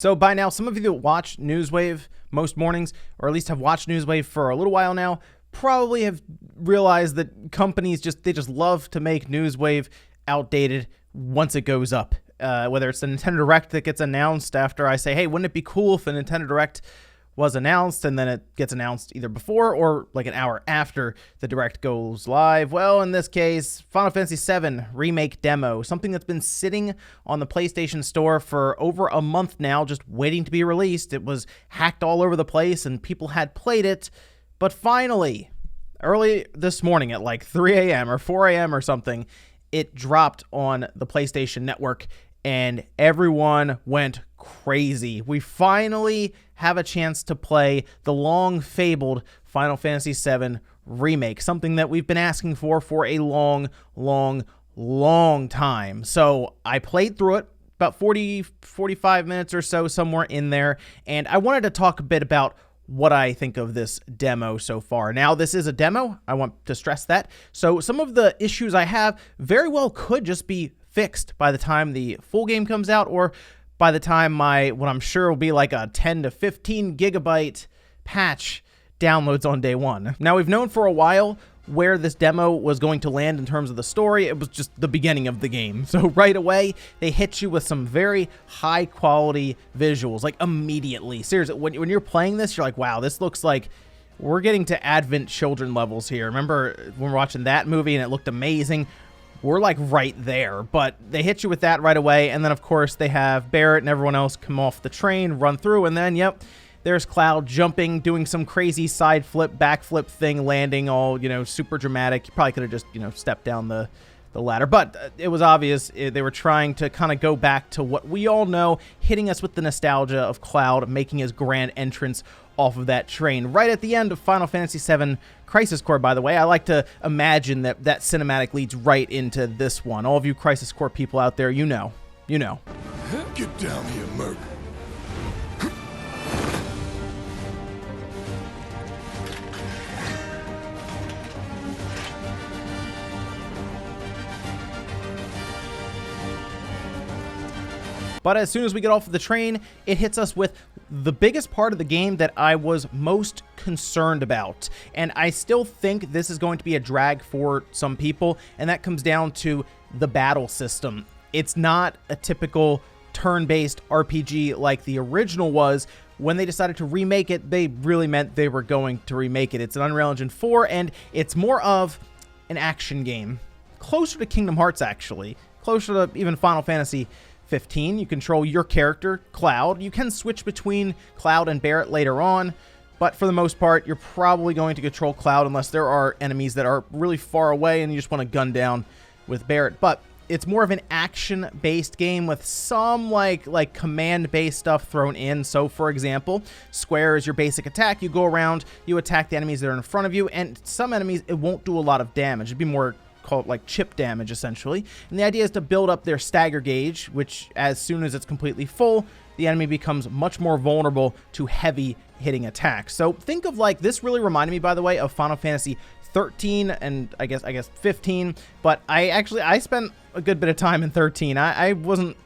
So by now, some of you that watch Newswave most mornings, or at least have watched Newswave for a little while now, probably have realized that companies just love to make Newswave outdated once it goes up. Whether it's the Nintendo Direct that gets announced after I say, hey, wouldn't it be cool if a Nintendo Direct was announced, and then it gets announced either before or like an hour after the Direct goes live. Well, in this case, Final Fantasy VII Remake demo, something that's been sitting on the PlayStation Store for over a month now, just waiting to be released. It was hacked all over the place, and people had played it, but finally, early this morning at like 3 a.m. or 4 a.m. or something, it dropped on the PlayStation Network, and everyone went crazy. We finally have a chance to play the long-fabled Final Fantasy VII Remake, something that we've been asking for a long time. So I played through it, about 45 minutes or so, somewhere in there, and I wanted to talk a bit about what I think of this demo so far. Now, this is a demo. I want to stress that. So some of the issues I have very well could just be fixed by the time the full game comes out, or by the time what I'm sure will be like a 10 to 15 gigabyte patch downloads on day one. Now, we've known for a while where this demo was going to land in terms of the story. It was just the beginning of the game. So right away, they hit you with some very high quality visuals, like immediately. Seriously, when you're playing this, you're like, wow, this looks like we're getting to Advent Children levels here. Remember when we're watching that movie and it looked amazing? We're like right there, but they hit you with that right away. And then of course they have Barrett and everyone else come off the train, run through, and then, yep, there's Cloud jumping, doing some crazy side flip, backflip thing, landing all, super dramatic. You probably could have just, stepped down the ladder, but it was obvious they were trying to kind of go back to what we all know, hitting us with the nostalgia of Cloud making his grand entrance off of that train. Right at the end of Final Fantasy VII Crisis Core, by the way, I like to imagine that cinematic leads right into this one. All of you Crisis Core people out there, you know. Get down here, Merc. But as soon as we get off of the train, it hits us with the biggest part of the game that I was most concerned about. And I still think this is going to be a drag for some people, and that comes down to the battle system. It's not a typical turn-based RPG like the original was. When they decided to remake it, they really meant they were going to remake it. It's an Unreal Engine 4, and it's more of an action game. Closer to Kingdom Hearts, actually. Closer to even Final Fantasy 15. You control your character, Cloud. You can switch between Cloud and Barrett later on, but for the most part, you're probably going to control Cloud unless there are enemies that are really far away and you just want to gun down with Barrett. But it's more of an action-based game with some like command-based stuff thrown in. So, for example, square is your basic attack. You go around, you attack the enemies that are in front of you, and some enemies, it won't do a lot of damage. It'd be more called like chip damage, essentially. And the idea is to build up their stagger gauge, which as soon as it's completely full, the enemy becomes much more vulnerable to heavy hitting attacks. So think of like, this really reminded me, by the way, of Final Fantasy 13 and I guess 15, but I spent a good bit of time in 13. I wasn't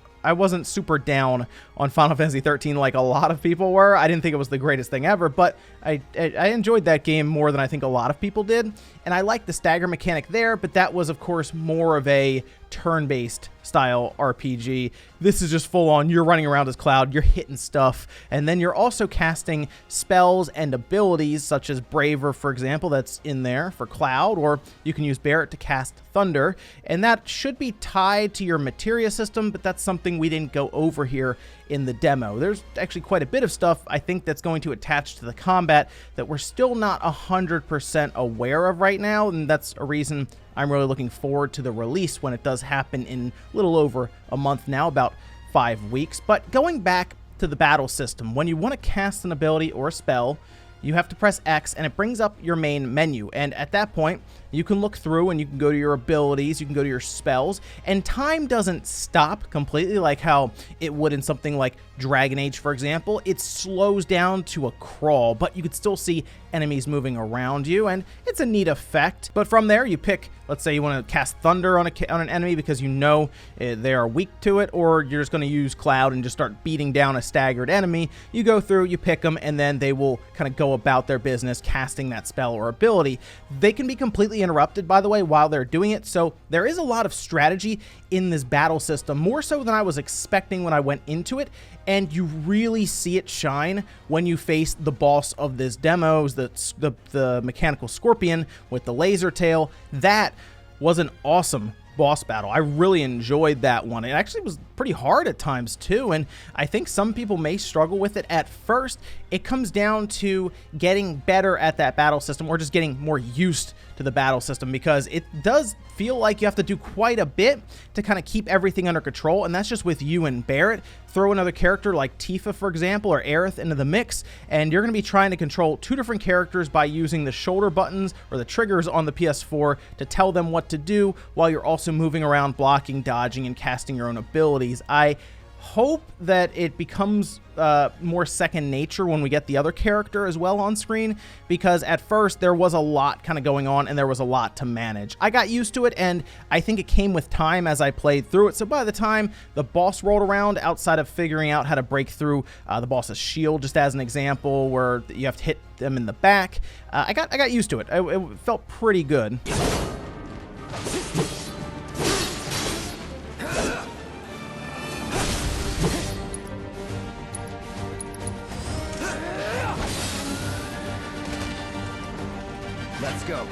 super down on Final Fantasy 13 like a lot of people were. I didn't think it was the greatest thing ever, but I enjoyed that game more than I think a lot of people did. And I liked the stagger mechanic there, but that was, of course, more of a turn-based style RPG. This is just full-on, you're running around as Cloud, you're hitting stuff, and then you're also casting spells and abilities, such as Braver, for example, that's in there for Cloud, or you can use Barrett to cast Thunder, and that should be tied to your materia system, but that's something we didn't go over here in the demo. There's actually quite a bit of stuff, I think, that's going to attach to the combat that we're still not 100% aware of right now, and that's a reason I'm really looking forward to the release when it does happen in a little over a month now, about 5 weeks. But going back to the battle system, when you want to cast an ability or a spell, you have to press X and it brings up your main menu. And at that point, you can look through and you can go to your abilities, you can go to your spells, and time doesn't stop completely like how it would in something like Dragon Age, for example. It slows down to a crawl, but you could still see enemies moving around you, and it's a neat effect. But from there, you pick, let's say you want to cast Thunder on an enemy because you know they are weak to it, or you're just going to use Cloud and just start beating down a staggered enemy. You go through, you pick them, and then they will kind of go about their business casting that spell or ability. They can be completely interrupted, by the way, while they're doing it, so there is a lot of strategy in this battle system, more so than I was expecting when I went into it, and you really see it shine when you face the boss of this demo, the mechanical scorpion with the laser tail. That was an awesome boss battle. I really enjoyed that one. It actually was pretty hard at times too, and I think some people may struggle with it at first. It comes down to getting better at that battle system, or just getting more used to the battle system, because it does feel like you have to do quite a bit to kind of keep everything under control, and that's just with you and Barret. Throw another character like Tifa, for example, or Aerith into the mix, and you're going to be trying to control two different characters by using the shoulder buttons or the triggers on the PS4 to tell them what to do, while you're also moving around, blocking, dodging, and casting your own abilities. I hope that it becomes more second nature when we get the other character as well on screen, because at first there was a lot kind of going on and there was a lot to manage. I got used to it, and I think it came with time as I played through it. So by the time the boss rolled around, outside of figuring out how to break through the boss's shield, just as an example, where you have to hit them in the back, I got used to it. It felt pretty good. Let's go.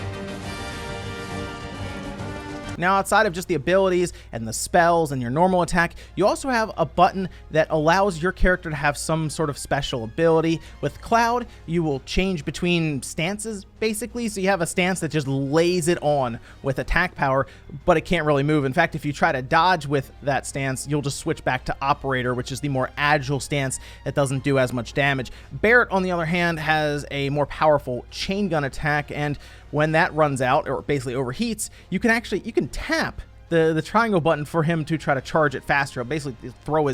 Now, outside of just the abilities and the spells and your normal attack, you also have a button that allows your character to have some sort of special ability. With Cloud, you will change between stances, basically, so you have a stance that just lays it on with attack power, but it can't really move. In fact, if you try to dodge with that stance, you'll just switch back to Operator, which is the more agile stance that doesn't do as much damage. Barret, on the other hand, has a more powerful chain gun attack, and when that runs out, or basically overheats, you can tap the triangle button for him to try to charge it faster. He'll basically throw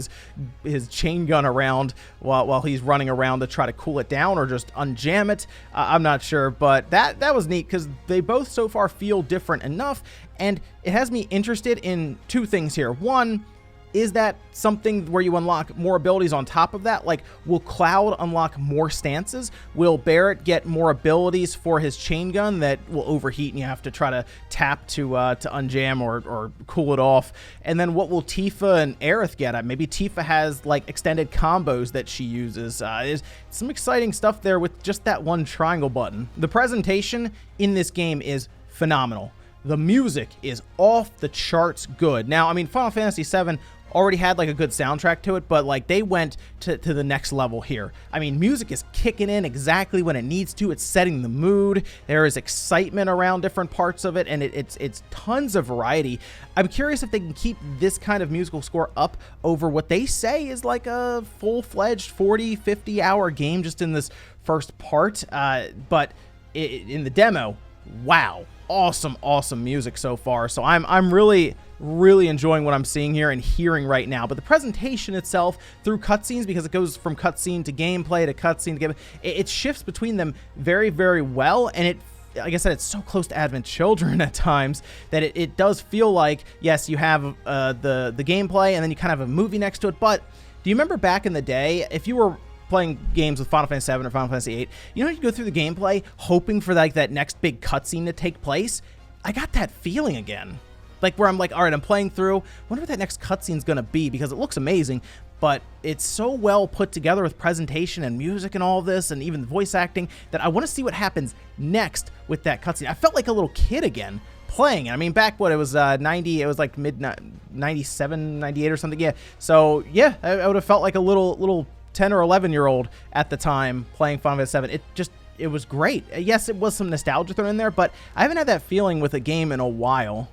his chain gun around while he's running around to try to cool it down, or just unjam it. I'm not sure, but that was neat, because they both so far feel different enough, and it has me interested in two things here. One, is that something where you unlock more abilities on top of that? Like, will Cloud unlock more stances? Will Barret get more abilities for his chain gun that will overheat and you have to try to tap to unjam or cool it off? And then what will Tifa and Aerith get? Maybe Tifa has like extended combos that she uses. There's some exciting stuff there with just that one triangle button. The presentation in this game is phenomenal. The music is off the charts good. Now, I mean, Final Fantasy VII already had like a good soundtrack to it, but like they went to the next level here. I mean, music is kicking in exactly when it needs to. It's setting the mood. There is excitement around different parts of it, and it's tons of variety. I'm curious if they can keep this kind of musical score up over what they say is like a full-fledged 40-50 hour game just in this first part. But in the demo, wow, awesome music so far. So I'm really enjoying what I'm seeing here and hearing right now. But the presentation itself, through cutscenes, because it goes from cutscene to gameplay to cutscene to gameplay, it shifts between them very well, and it, like I said, it's so close to Advent Children at times that it does feel like, yes, you have the gameplay and then you kind of have a movie next to it. But do you remember back in the day, if you were playing games with Final Fantasy VII or Final Fantasy VIII, you know, you go through the gameplay hoping for like that next big cutscene to take place? I got that feeling again. Like, where I'm like, all right, I'm playing through, wonder what that next cutscene's gonna be, because it looks amazing, but it's so well put together with presentation and music and all this, and even the voice acting, that I want to see what happens next with that cutscene. I felt like a little kid again playing it. I mean, back what it was 90, it was like mid 97, 98 or something. Yeah. So yeah, I would have felt like a little 10 or 11-year-old at the time playing Final Fantasy VII. It was great. Yes, it was some nostalgia thrown in there, but I haven't had that feeling with a game in a while.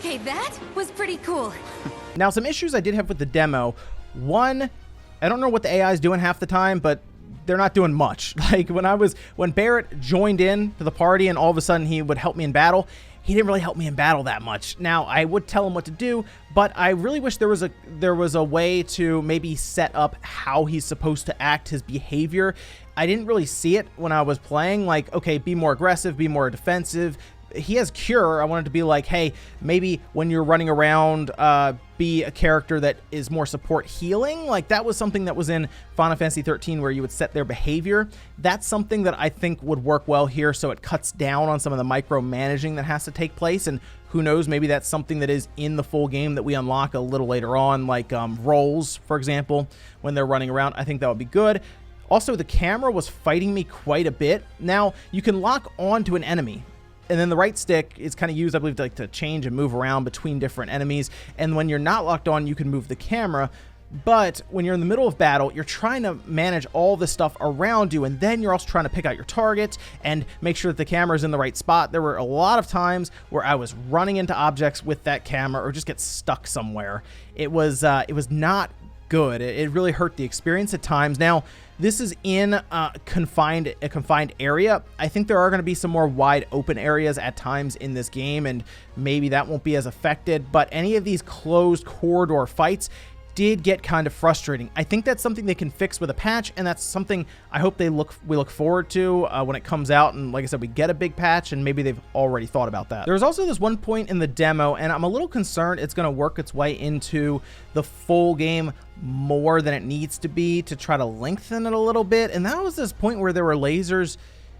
Okay, that was pretty cool. Now, some issues I did have with the demo. One, I don't know what the AI is doing half the time, but they're not doing much. Like when Barrett joined in to the party and all of a sudden he would help me in battle, he didn't really help me in battle that much. Now, I would tell him what to do, but I really wish there was a way to maybe set up how he's supposed to act, his behavior. I didn't really see it when I was playing. Like, okay, be more aggressive, be more defensive. He has Cure. I wanted to be like, hey, maybe when you're running around, be a character that is more support healing. Like, that was something that was in Final Fantasy 13 where you would set their behavior. That's something that I think would work well here, so it cuts down on some of the micromanaging that has to take place. And who knows, maybe that's something that is in the full game that we unlock a little later on, like roles, for example, when they're running around. I think that would be good. Also, the camera was fighting me quite a bit. Now, you can lock on to an enemy, and then the right stick is kind of used, I believe, to change and move around between different enemies. And when you're not locked on, you can move the camera. But when you're in the middle of battle, you're trying to manage all the stuff around you, and then you're also trying to pick out your target and make sure that the camera is in the right spot. There were a lot of times where I was running into objects with that camera or just get stuck somewhere. It was not good. It really hurt the experience at times. Now, this is in a confined area. I think there are going to be some more wide open areas at times in this game, and maybe that won't be as affected. But any of these closed corridor fights did get kind of frustrating. I think that's something they can fix with a patch, and that's something I hope we look forward to when it comes out. And like I said, we get a big patch, and maybe they've already thought about that. There's also this one point in the demo, and I'm a little concerned it's going to work its way into the full game more than it needs to be to try to lengthen it a little bit. And that was this point where there were lasers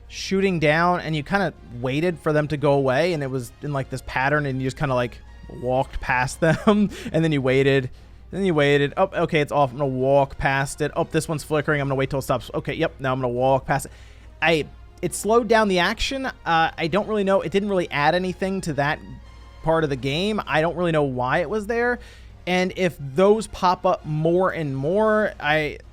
shooting down, and you kind of waited for them to go away, and it was in like this pattern, and you just kind of like walked past them, and then you waited. Then you waited. Oh, okay, it's off. I'm going to walk past it. Oh, this one's flickering. I'm going to wait till it stops. Okay, yep, now I'm going to walk past it. It slowed down the action. I don't really know. It didn't really add anything to that part of the game. I don't really know why it was there. And if those pop up more and more,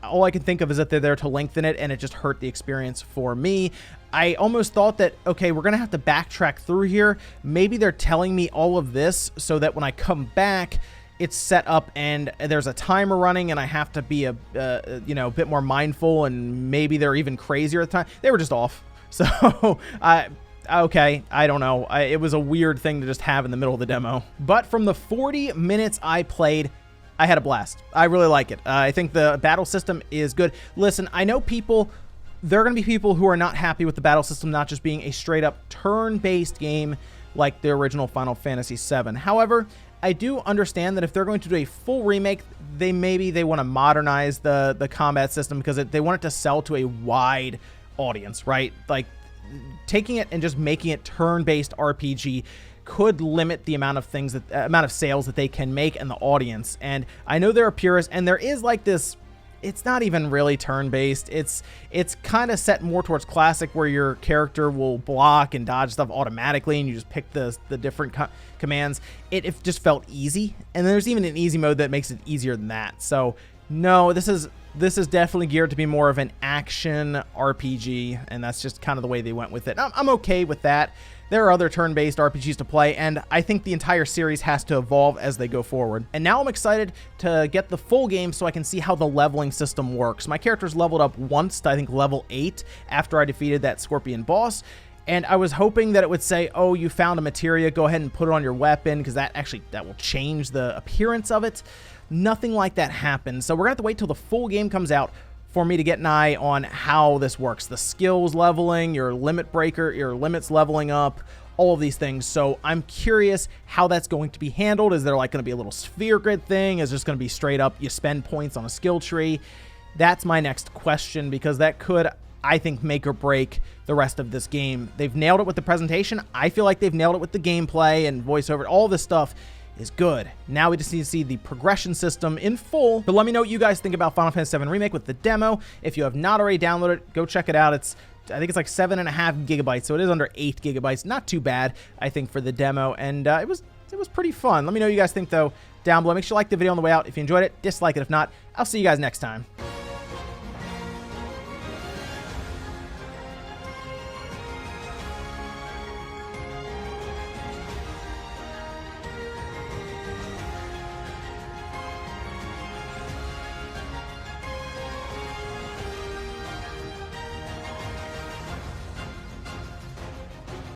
all I can think of is that they're there to lengthen it, and it just hurt the experience for me. I almost thought that, okay, we're going to have to backtrack through here. Maybe they're telling me all of this so that when I come back, it's set up and there's a timer running, and I have to be a bit more mindful, and maybe they're even crazier at the time. They were just off. So okay, I don't know. It was a weird thing to just have in the middle of the demo. But from the 40 minutes I played, I had a blast. I really like it. I think the battle system is good. Listen, I know there are going to be people who are not happy with the battle system not just being a straight up turn-based game like the original Final Fantasy VII. However, I do understand that if they're going to do a full remake, they want to modernize the combat system because they want it to sell to a wide audience, right? Like, taking it and just making it turn-based RPG could limit the amount of sales that they can make and the audience. And I know there are purists, and there is like this. It's not even really turn-based. It's kind of set more towards classic, where your character will block and dodge stuff automatically, and you just pick the different commands. It just felt easy, and there's even an easy mode that makes it easier than that. So no, this is definitely geared to be more of an action RPG, and that's just kind of the way they went with it. I'm okay with that. There are other turn-based RPGs to play, and I think the entire series has to evolve as they go forward. And now I'm excited to get the full game so I can see how the leveling system works. My character's leveled up once to, I think, level 8 after I defeated that Scorpion boss. And I was hoping that it would say, oh, you found a materia, go ahead and put it on your weapon, because that will change the appearance of it. Nothing like that happened. So we're going to have to wait till the full game comes out for me to get an eye on how this works. The skills leveling, your limits leveling up, all of these things. So I'm curious how that's going to be handled. Is there like going to be a little sphere grid thing? Is this going to be straight up you spend points on a skill tree? That's my next question, because that could, I think, make or break the rest of this game. They've nailed it with the presentation. I feel like they've nailed it with the gameplay and voiceover. All this stuff is good. Now we just need to see the progression system in full. But let me know what you guys think about Final Fantasy VII Remake with the demo. If you have not already downloaded it, go check it out. I think it's like 7.5 gigabytes, so it is under 8 gigabytes. Not too bad, I think, for the demo, and it was pretty fun. Let me know what you guys think, though, down below. Make sure you like the video on the way out if you enjoyed it. Dislike it if not. I'll see you guys next time.